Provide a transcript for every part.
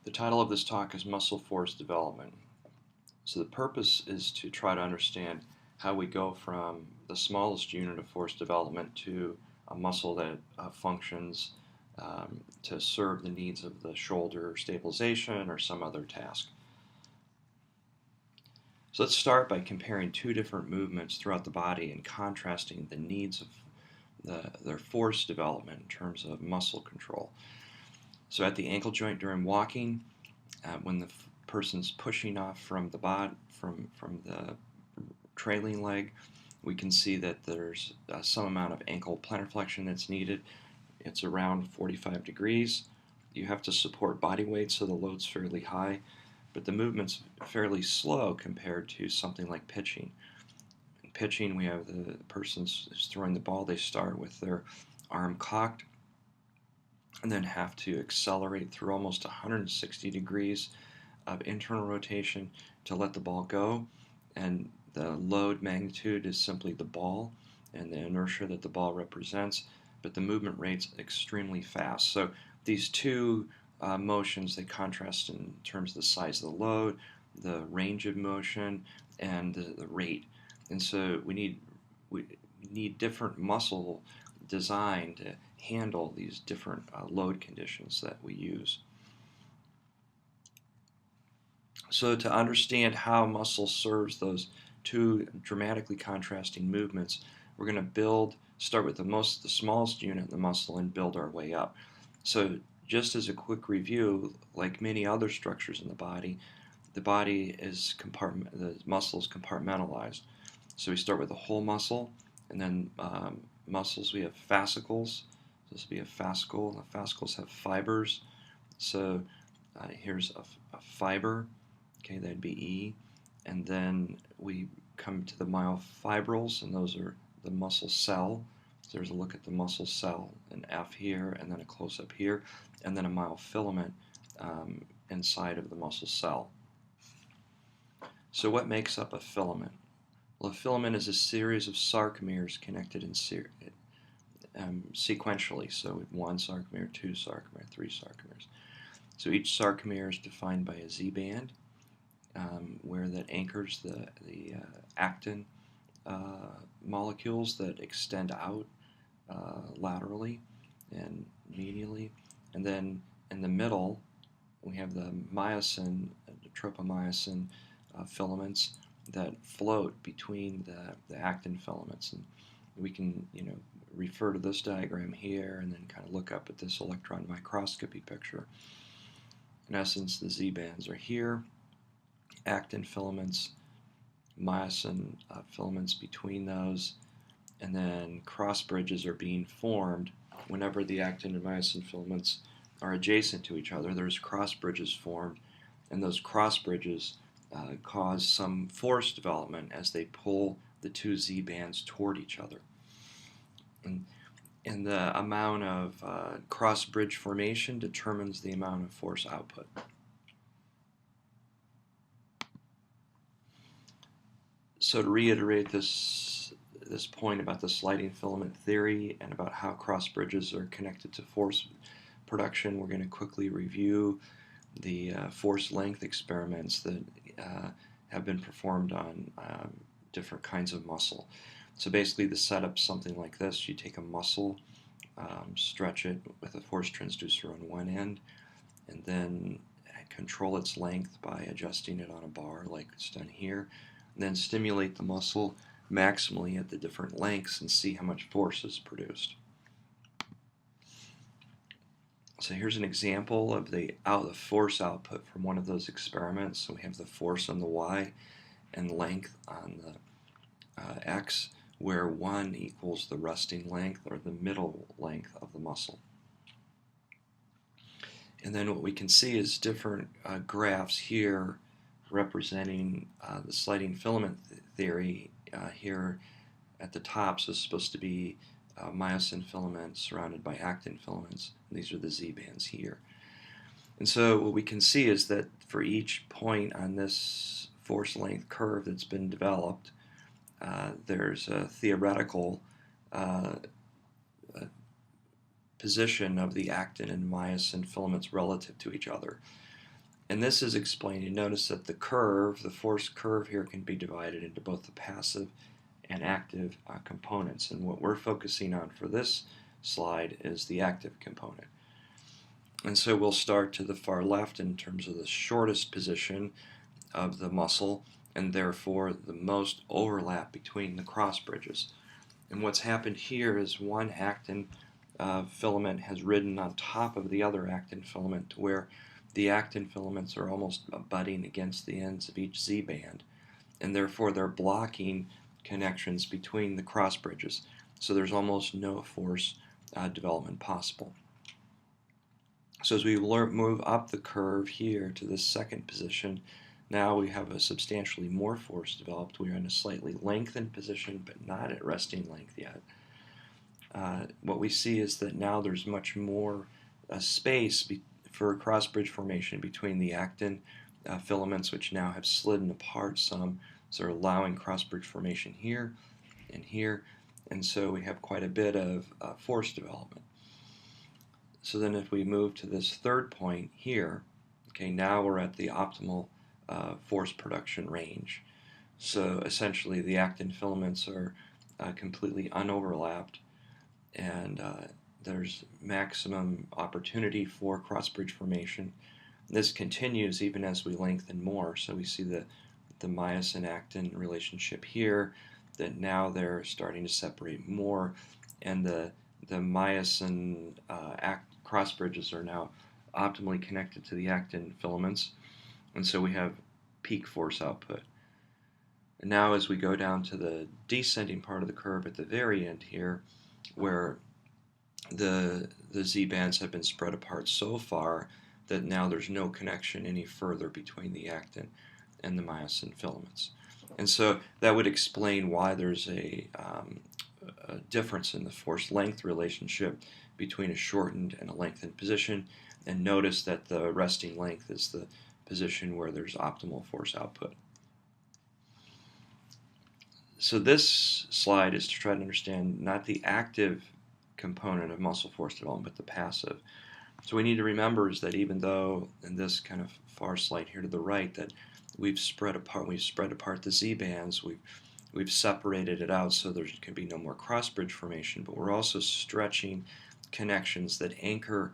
The title of this talk is Muscle Force Development. So the purpose is to try to understand how we go from the smallest unit of force development to a muscle that functions to serve the needs of the shoulder stabilization or some other task. So let's start by comparing two different movements throughout the body and contrasting the needs of their force development in terms of muscle control. So at the ankle joint during walking, when the person's pushing off from the trailing leg, we can see that there's some amount of ankle plantar flexion that's needed. It's around 45 degrees. You have to support body weight, so the load's fairly high, but the movement's fairly slow compared to something like pitching. In pitching, we have the person who's throwing the ball. They start with their arm cocked and then have to accelerate through almost 160 degrees of internal rotation to let the ball go, and the load magnitude is simply the ball and the inertia that the ball represents, but the movement rate's extremely fast. So these two motions, they contrast in terms of the size of the load, the range of motion, and the rate. And so we need different muscle design to handle these different load conditions that we use. So to understand how muscle serves those two dramatically contrasting movements, we're going to start with the smallest unit of the muscle and build our way up. So just as a quick review, like many other structures in the body is the muscle is compartmentalized. So we start with a whole muscle, and then muscles, we have fascicles. This will be a fascicle. The fascicles have fibers. So here's a fiber. Okay, that'd be E. And then we come to the myofibrils, and those are the muscle cell. So there's a look at the muscle cell, an F here, and then a close-up here, and then a myofilament inside of the muscle cell. So what makes up a filament? Well, a filament is a series of sarcomeres connected in sequentially. So one sarcomere, two sarcomere, three sarcomeres. So each sarcomere is defined by a Z-band, where that anchors the actin molecules that extend out laterally and medially. And then in the middle, we have the myosin, the tropomyosin filaments that float between the actin filaments. And we can, refer to this diagram here and then kind of look up at this electron microscopy picture. In essence, the Z-bands are here, actin filaments, myosin filaments between those, and then cross bridges are being formed whenever the actin and myosin filaments are adjacent to each other. There's cross bridges formed, and those cross bridges cause some force development as they pull the two Z-bands toward each other. And the amount of cross bridge formation determines the amount of force output. So to reiterate this point about the sliding filament theory and about how cross bridges are connected to force production, we're going to quickly review the force length experiments that have been performed on different kinds of muscle. So basically the setup's something like this. You take a muscle, stretch it with a force transducer on one end, and then control its length by adjusting it on a bar like it's done here, and then stimulate the muscle maximally at the different lengths and see how much force is produced. So here's an example of the force output from one of those experiments. So we have the force on the Y and length on the X, where 1 equals the resting length or the middle length of the muscle. And then what we can see is different graphs here representing the sliding filament theory. Here at the top, so it's supposed to be myosin filaments surrounded by actin filaments. And these are the Z-bands here. And so what we can see is that for each point on this force length curve that's been developed, there's a theoretical position of the actin and myosin filaments relative to each other. And this is explained. You notice that the curve, the force curve here, can be divided into both the passive and active components. And what we're focusing on for this slide is the active component. And so we'll start to the far left in terms of the shortest position of the muscle, and therefore the most overlap between the cross bridges. And what's happened here is one actin filament has ridden on top of the other actin filament to where the actin filaments are almost butting against the ends of each Z band, and therefore they're blocking connections between the cross bridges. So there's almost no force development possible. So as we move up the curve here to this second position, now we have a substantially more force developed. We're in a slightly lengthened position, but not at resting length yet. What we see is that now there's much more space for cross-bridge formation between the actin filaments, which now have slidden apart some, so allowing cross-bridge formation here and here, and so we have quite a bit of force development. So then if we move to this third point here, okay, now we're at the optimal force production range. So essentially the actin filaments are completely unoverlapped, and there's maximum opportunity for cross-bridge formation. This continues even as we lengthen more, so we see the myosin-actin relationship here, that now they're starting to separate more, and the myosin cross bridges are now optimally connected to the actin filaments, and so we have peak force output. And now as we go down to the descending part of the curve at the very end here, where the Z bands have been spread apart so far that now there's no connection any further between the actin and the myosin filaments. And so that would explain why there's a difference in the force-length relationship between a shortened and a lengthened position. And notice that the resting length is the position where there's optimal force output. So this slide is to try to understand not the active component of muscle force development, but the passive. So we need to remember is that even though in this kind of far slide here to the right that we've spread apart the Z bands, we've separated it out so there can be no more cross-bridge formation, but we're also stretching connections that anchor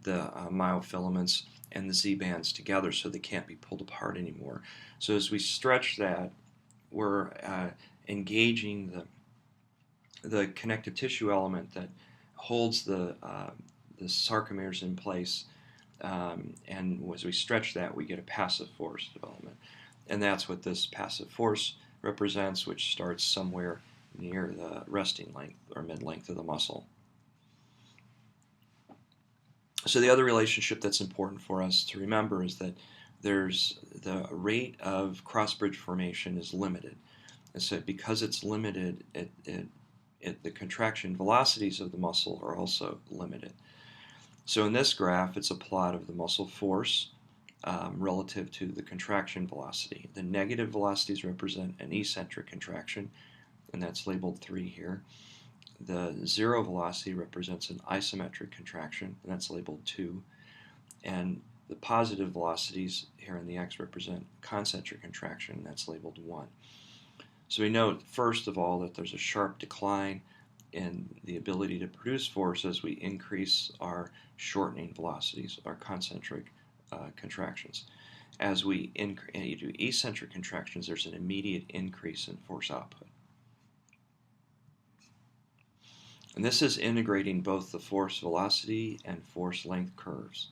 the myofilaments and the Z bands together so they can't be pulled apart anymore. So as we stretch that, we're engaging the connective tissue element that holds the sarcomeres in place, and as we stretch that, we get a passive force development. And that's what this passive force represents, which starts somewhere near the resting length or mid-length of the muscle. So the other relationship that's important for us to remember is that there's the rate of cross-bridge formation is limited. And so because it's limited, the contraction velocities of the muscle are also limited. So in this graph, it's a plot of the muscle force relative to the contraction velocity. The negative velocities represent an eccentric contraction, and that's labeled 3 here. The zero velocity represents an isometric contraction, and that's labeled 2. And the positive velocities here in the X represent concentric contraction, and that's labeled 1. So we note, first of all, that there's a sharp decline in the ability to produce force as we increase our shortening velocities, our concentric contractions. As we do eccentric contractions, there's an immediate increase in force output. And this is integrating both the force velocity and force length curves.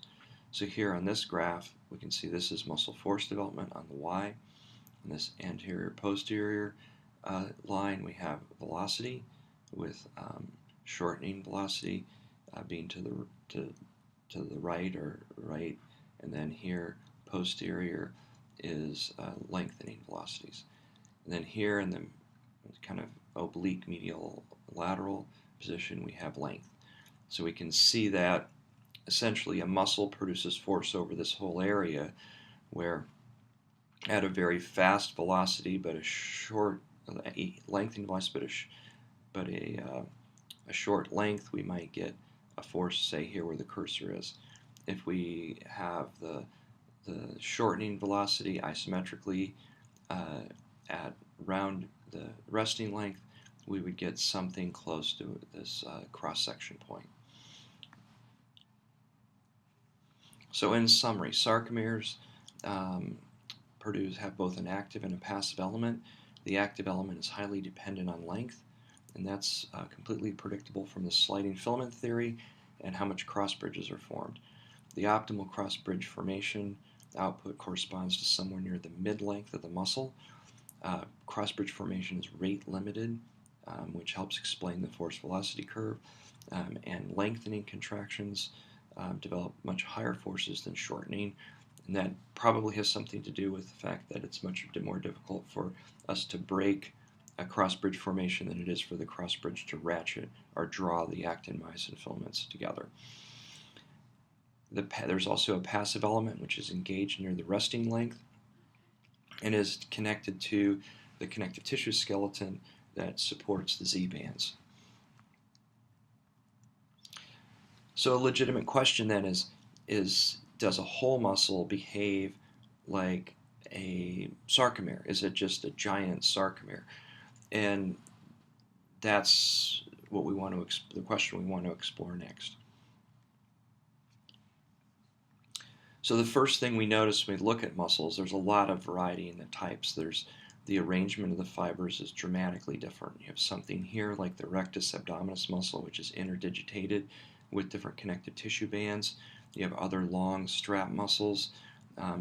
So here on this graph, we can see this is muscle force development on the Y. On this anterior posterior line, we have velocity with shortening velocity being to the right or right, and then here posterior is lengthening velocities. And then here in the kind of oblique medial lateral position, we have length. So we can see that essentially a muscle produces force over this whole area, where at a very fast velocity but a short lengthening velocity but a short length, we might get a force, say here where the cursor is. If we have the the shortening velocity isometrically at around the resting length, we would get something close to this cross-section point. So in summary, sarcomeres have both an active and a passive element. The active element is highly dependent on length, and that's completely predictable from the sliding filament theory and how much cross bridges are formed. The optimal cross bridge formation output corresponds to somewhere near the mid-length of the muscle. Cross bridge formation is rate limited, which helps explain the force velocity curve, and lengthening contractions develop much higher forces than shortening, and that probably has something to do with the fact that it's much more difficult for us to break a cross bridge formation than it is for the cross bridge to ratchet or draw the actin-myosin filaments together. There's also a passive element which is engaged near the resting length and is connected to the connective tissue skeleton that supports the Z-bands. So a legitimate question then is does a whole muscle behave like a sarcomere? Is it just a giant sarcomere? And that's what we want to the question we want to explore next. So the first thing we notice when we look at muscles, there's a lot of variety in the types. There's the arrangement of the fibers is dramatically different. You have something here like the rectus abdominis muscle, which is interdigitated with different connective tissue bands. You have other long strap muscles,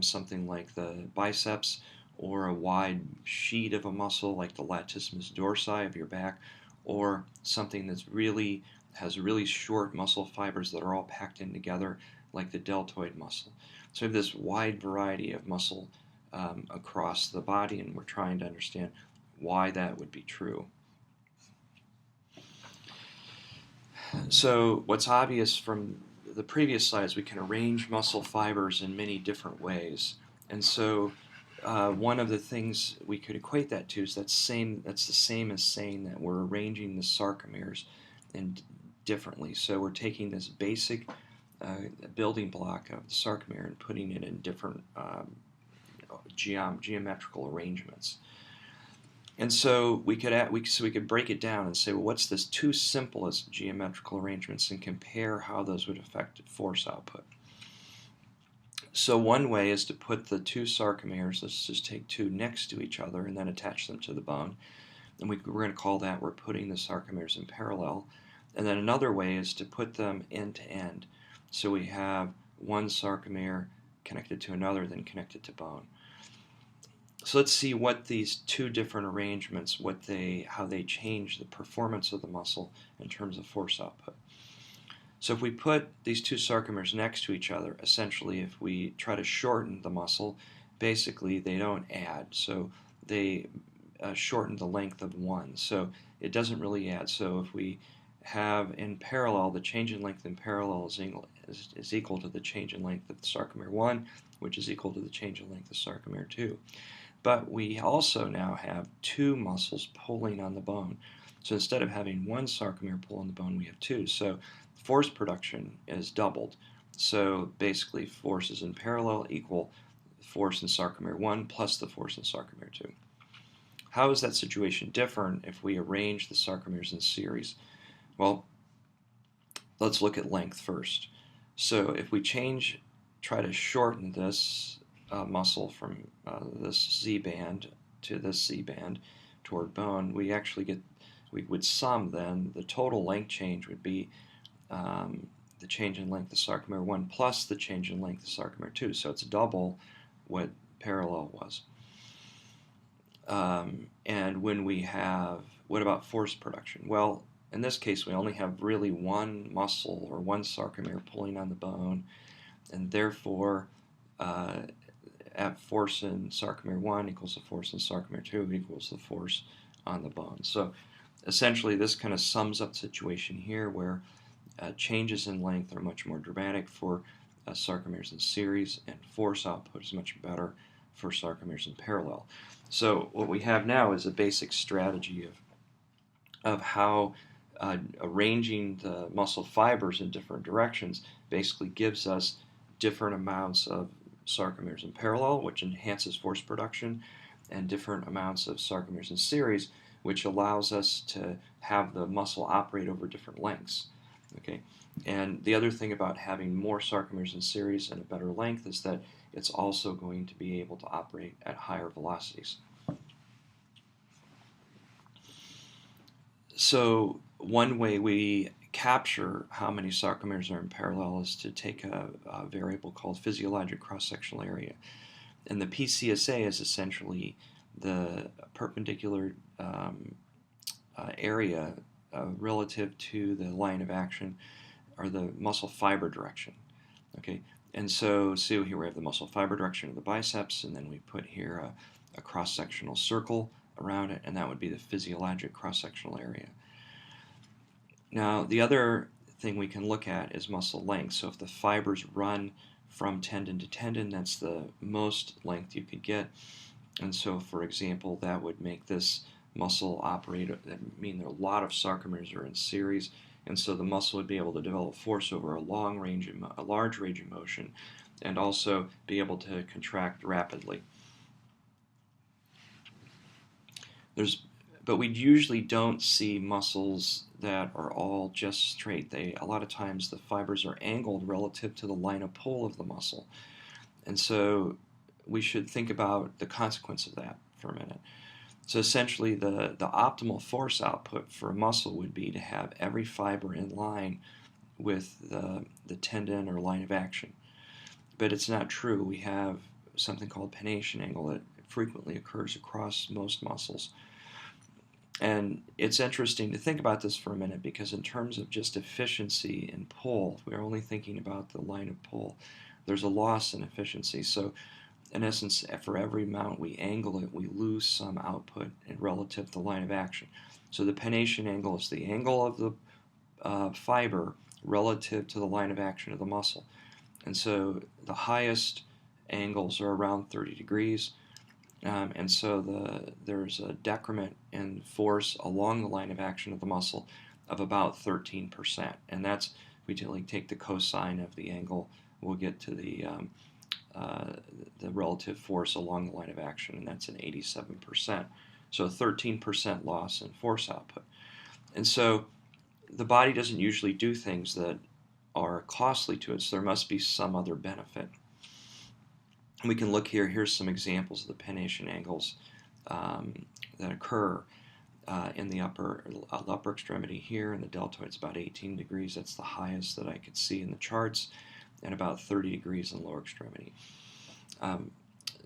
something like the biceps, or a wide sheet of a muscle like the latissimus dorsi of your back, or something that's has really short muscle fibers that are all packed in together like the deltoid muscle. So we have this wide variety of muscle across the body, and we're trying to understand why that would be true. So what's obvious from the previous slides, we can arrange muscle fibers in many different ways. And so one of the things we could equate that to is that's the same as saying that we're arranging the sarcomeres differently. So we're taking this basic building block of the sarcomere and putting it in different geometrical arrangements. And so we could break it down and say, well, what's this two simplest geometrical arrangements, and compare how those would affect force output. So one way is to put the two sarcomeres, let's just take two next to each other and then attach them to the bone. And we're going to call that we're putting the sarcomeres in parallel. And then another way is to put them end to end. So we have one sarcomere connected to another, then connected to bone. So let's see what these two different arrangements, how they change the performance of the muscle in terms of force output. So if we put these two sarcomeres next to each other, essentially if we try to shorten the muscle, basically they don't add. So they shorten the length of one. So it doesn't really add. So if we have in parallel, the change in length in parallel is equal to the change in length of the sarcomere 1, which is equal to the change in length of sarcomere 2. But we also now have two muscles pulling on the bone. So instead of having one sarcomere pull on the bone, we have two. So force production is doubled. So basically forces in parallel equal force in sarcomere 1 plus the force in sarcomere 2. How is that situation different if we arrange the sarcomeres in series? Well, let's look at length first. So if we try to shorten this muscle from this Z-band to this Z-band toward bone, we would sum then, the total length change would be the change in length of sarcomere 1 plus the change in length of sarcomere 2. So it's double what parallel was. And when we have, what about force production? Well, in this case, we only have really one muscle or one sarcomere pulling on the bone, and therefore at force in sarcomere 1 equals the force in sarcomere 2 equals the force on the bone. So essentially this kind of sums up the situation here where changes in length are much more dramatic for sarcomeres in series, and force output is much better for sarcomeres in parallel. So what we have now is a basic strategy of how arranging the muscle fibers in different directions basically gives us different amounts of sarcomeres in parallel, which enhances force production, and different amounts of sarcomeres in series, which allows us to have the muscle operate over different lengths. Okay, and the other thing about having more sarcomeres in series and a better length is that it's also going to be able to operate at higher velocities. So one way we capture how many sarcomeres are in parallel is to take a variable called physiologic cross-sectional area. And the PCSA is essentially the perpendicular area relative to the line of action or the muscle fiber direction. Okay, and so see here we have the muscle fiber direction of the biceps, and then we put here a cross-sectional circle around it, and that would be the physiologic cross-sectional area. Now, the other thing we can look at is muscle length. So if the fibers run from tendon to tendon, that's the most length you could get. And so, for example, that would make this muscle operate, that mean that a lot of sarcomeres are in series, and so the muscle would be able to develop force over a large range of motion, and also be able to contract rapidly. But we usually don't see muscles that are all just straight. A lot of times the fibers are angled relative to the line of pull of the muscle. And so we should think about the consequence of that for a minute. So essentially the optimal force output for a muscle would be to have every fiber in line with the tendon or line of action. But it's not true. We have something called pennation angle that frequently occurs across most muscles. And it's interesting to think about this for a minute, because in terms of just efficiency in pull, if we're only thinking about the line of pull, there's a loss in efficiency. So in essence, for every amount we angle it, we lose some output relative to the line of action. So the pennation angle is the angle of the fiber relative to the line of action of the muscle. And so the highest angles are around 30 degrees. And so there's a decrement in force along the line of action of the muscle of about 13%. And that's, we take the cosine of the angle, we'll get to the relative force along the line of action, and that's an 87%. So a 13% loss in force output. And so the body doesn't usually do things that are costly to it, so there must be some other benefit. We can look here. Here's some examples of the pennation angles that occur in the upper extremity here, and the deltoid's about 18 degrees. That's the highest that I could see in the charts, and about 30 degrees in the lower extremity.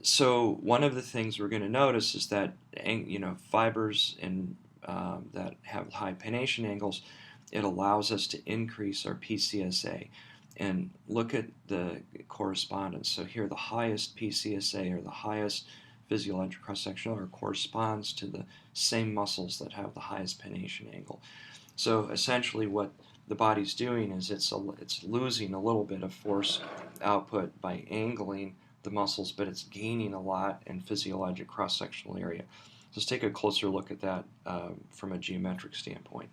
So one of the things we're going to notice is that fibers that have high pennation angles, it allows us to increase our PCSA. And look at the correspondence. So here the highest PCSA, or the highest physiologic cross-sectional area, corresponds to the same muscles that have the highest pennation angle. So essentially what the body's doing is it's losing a little bit of force output by angling the muscles, but it's gaining a lot in physiologic cross-sectional area. Let's take a closer look at that from a geometric standpoint.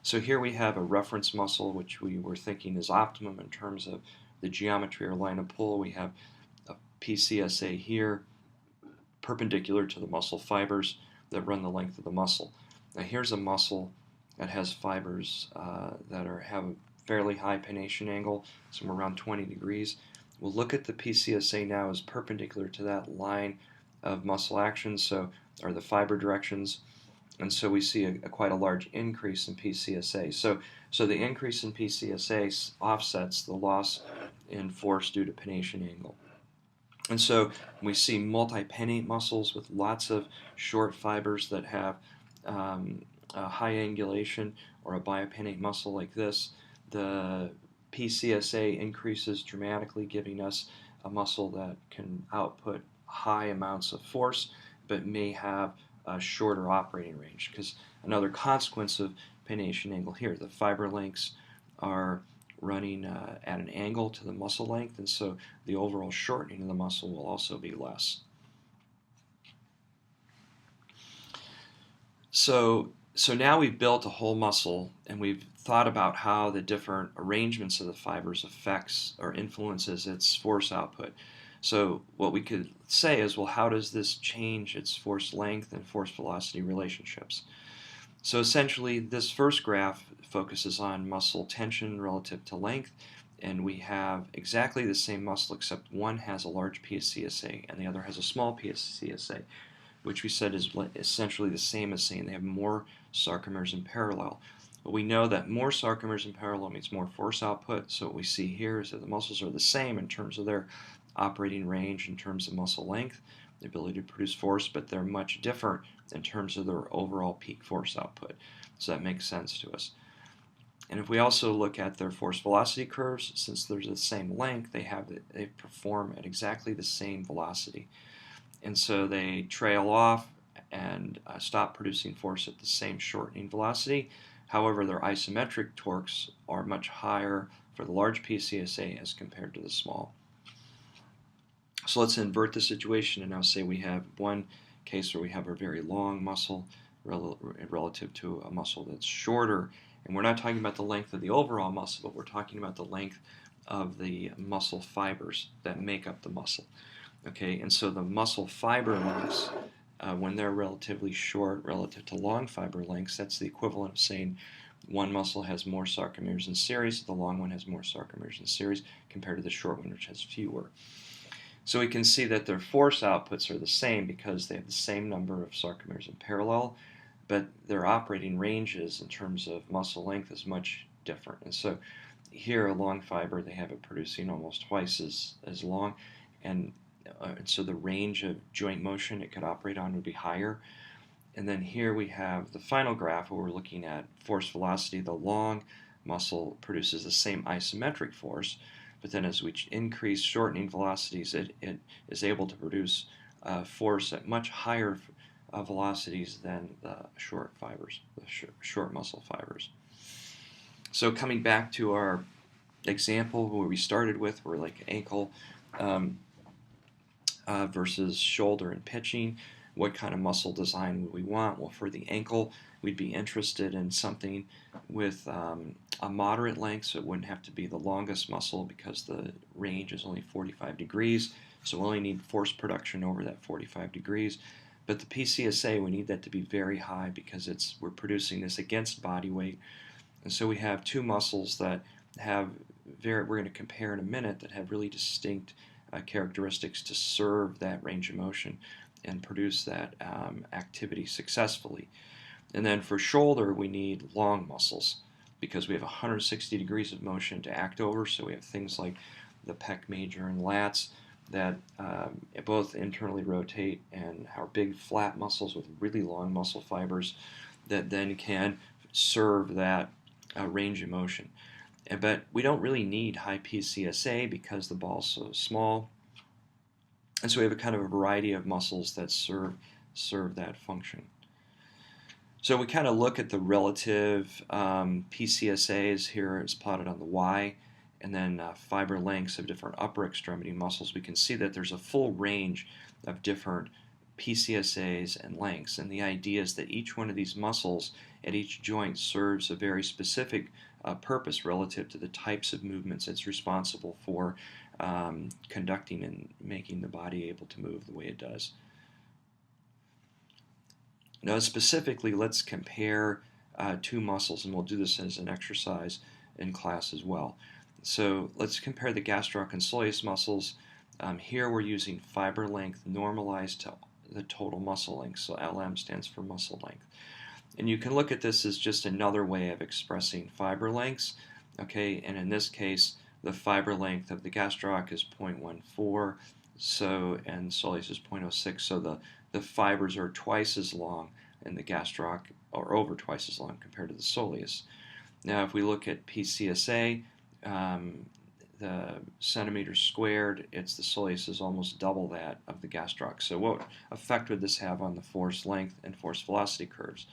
So here we have a reference muscle, which we were thinking is optimum in terms of the geometry or line of pull. We have a PCSA here, perpendicular to the muscle fibers that run the length of the muscle. Now here's a muscle that has fibers that have a fairly high pennation angle, somewhere around 20 degrees. We'll look at the PCSA now as perpendicular to that line of muscle action, or the fiber directions. And so we see quite a large increase in PCSA. So the increase in PCSA offsets the loss in force due to pennation angle. And so we see multi-pennate muscles with lots of short fibers that have a high angulation, or a biopennate muscle like this. The PCSA increases dramatically, giving us a muscle that can output high amounts of force, but may have a shorter operating range. Because another consequence of pennation angle here, the fiber lengths are running at an angle to the muscle length, and so the overall shortening of the muscle will also be less. So now we've built a whole muscle, and we've thought about how the different arrangements of the fibers affects or influences its force output. So what we could say is, well, how does this change its force length and force velocity relationships? So essentially, this first graph focuses on muscle tension relative to length, and we have exactly the same muscle except one has a large PSCSA and the other has a small PSCSA, which we said is essentially the same as saying they have more sarcomers in parallel. But we know that more sarcomers in parallel means more force output, so what we see here is that the muscles are the same in terms of their operating range, in terms of muscle length, the ability to produce force, but they're much different in terms of their overall peak force output. So that makes sense to us. And if we also look at their force velocity curves, since they're the same length, they perform at exactly the same velocity. And so they trail off and stop producing force at the same shortening velocity. However, their isometric torques are much higher for the large PCSA as compared to the small. So let's invert the situation and now say we have one case where we have a very long muscle relative to a muscle that's shorter. And we're not talking about the length of the overall muscle, but we're talking about the length of the muscle fibers that make up the muscle. Okay, and so the muscle fiber lengths, when they're relatively short relative to long fiber lengths, that's the equivalent of saying one muscle has more sarcomeres in series, the long one has more sarcomeres in series compared to the short one, which has fewer. So we can see that their force outputs are the same because they have the same number of sarcomeres in parallel, but their operating ranges in terms of muscle length is much different. And so here, a long fiber, they have it producing almost twice as long, and so the range of joint motion it could operate on would be higher. And then here we have the final graph where we're looking at force velocity. The long muscle produces the same isometric force, but then as we increase shortening velocities, it is able to produce force at much higher velocities than the short fibers, the short muscle fibers. So coming back to our example where we started with, we're like ankle versus shoulder and pitching. What kind of muscle design would we want? Well, for the ankle, we'd be interested in something with a moderate length, so it wouldn't have to be the longest muscle because the range is only 45 degrees, so we only need force production over that 45 degrees. But the PCSA, we need that to be very high because we're producing this against body weight. And so we have two muscles that have we're going to compare in a minute, that have really distinct characteristics to serve that range of motion and produce that activity successfully. And then for shoulder, we need long muscles because we have 160 degrees of motion to act over. So we have things like the pec major and lats that both internally rotate, and our big flat muscles with really long muscle fibers that then can serve that range of motion. But we don't really need high PCSA because the ball's so small. And so we have a kind of a variety of muscles that serve that function. So we kind of look at the relative PCSAs here as plotted on the Y, and then fiber lengths of different upper extremity muscles. We can see that there's a full range of different PCSAs and lengths. And the idea is that each one of these muscles at each joint serves a very specific purpose relative to the types of movements it's responsible for conducting and making the body able to move the way it does. Now specifically, let's compare two muscles, and we'll do this as an exercise in class as well. So let's compare the gastroc and soleus muscles. Here we're using fiber length normalized to the total muscle length, so LM stands for muscle length. And you can look at this as just another way of expressing fiber lengths, okay? And in this case, the fiber length of the gastroc is 0.14, and soleus is 0.06, so the fibers are twice as long in the gastroc, or over twice as long compared to the soleus. Now, if we look at PCSA, the centimeters squared, the soleus is almost double that of the gastroc. So what effect would this have on the force length and force velocity curves?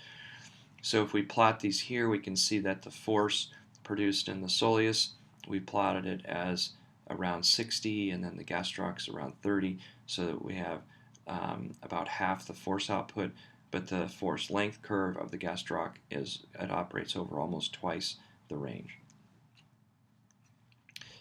So if we plot these here, we can see that the force produced in the soleus, we plotted it as around 60, and then the gastroc's around 30, so that we have about half the force output, but the force length curve of the gastroc it operates over almost twice the range.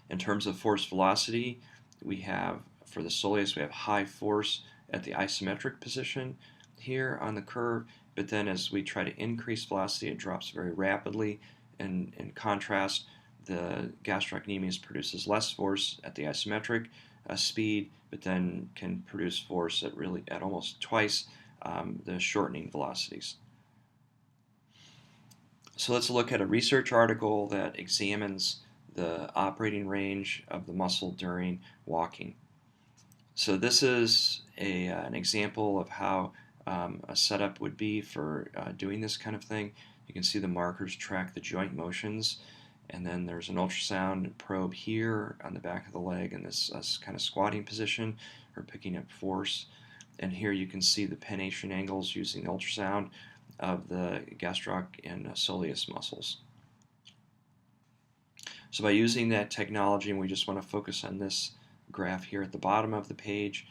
In terms of force velocity, we have For the soleus, we have high force at the isometric position here on the curve, but then as we try to increase velocity, it drops very rapidly. And in contrast, the gastrocnemius produces less force at the isometric speed, but then can produce force at almost twice the shortening velocities. So let's look at a research article that examines the operating range of the muscle during walking. So this is an example of how a setup would be for doing this kind of thing. You can see the markers track the joint motions, and then there's an ultrasound probe here on the back of the leg in this kind of squatting position or picking up force. And here you can see the pennation angles using the ultrasound of the gastroc and soleus muscles. So by using that technology, and we just want to focus on this graph here at the bottom of the page,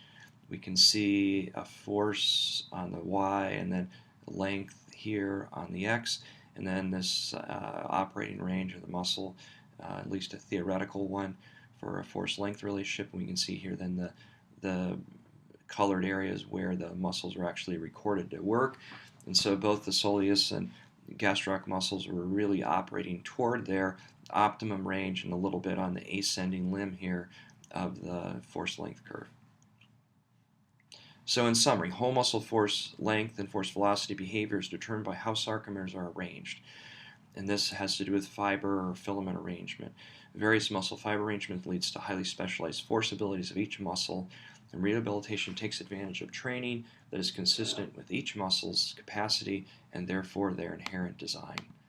we can see a force on the y and then length here on the x, and then this operating range of the muscle, at least a theoretical one for a force-length relationship. And we can see here then the colored areas where the muscles are actually recorded to work. And so both the soleus and gastroc muscles were really operating toward their optimum range and a little bit on the ascending limb here of the force length curve. So in summary, whole muscle force length and force velocity behavior is determined by how sarcomeres are arranged. And this has to do with fiber or filament arrangement. Various muscle fiber arrangement leads to highly specialized force abilities of each muscle, and rehabilitation takes advantage of training that is consistent with each muscle's capacity and therefore their inherent design.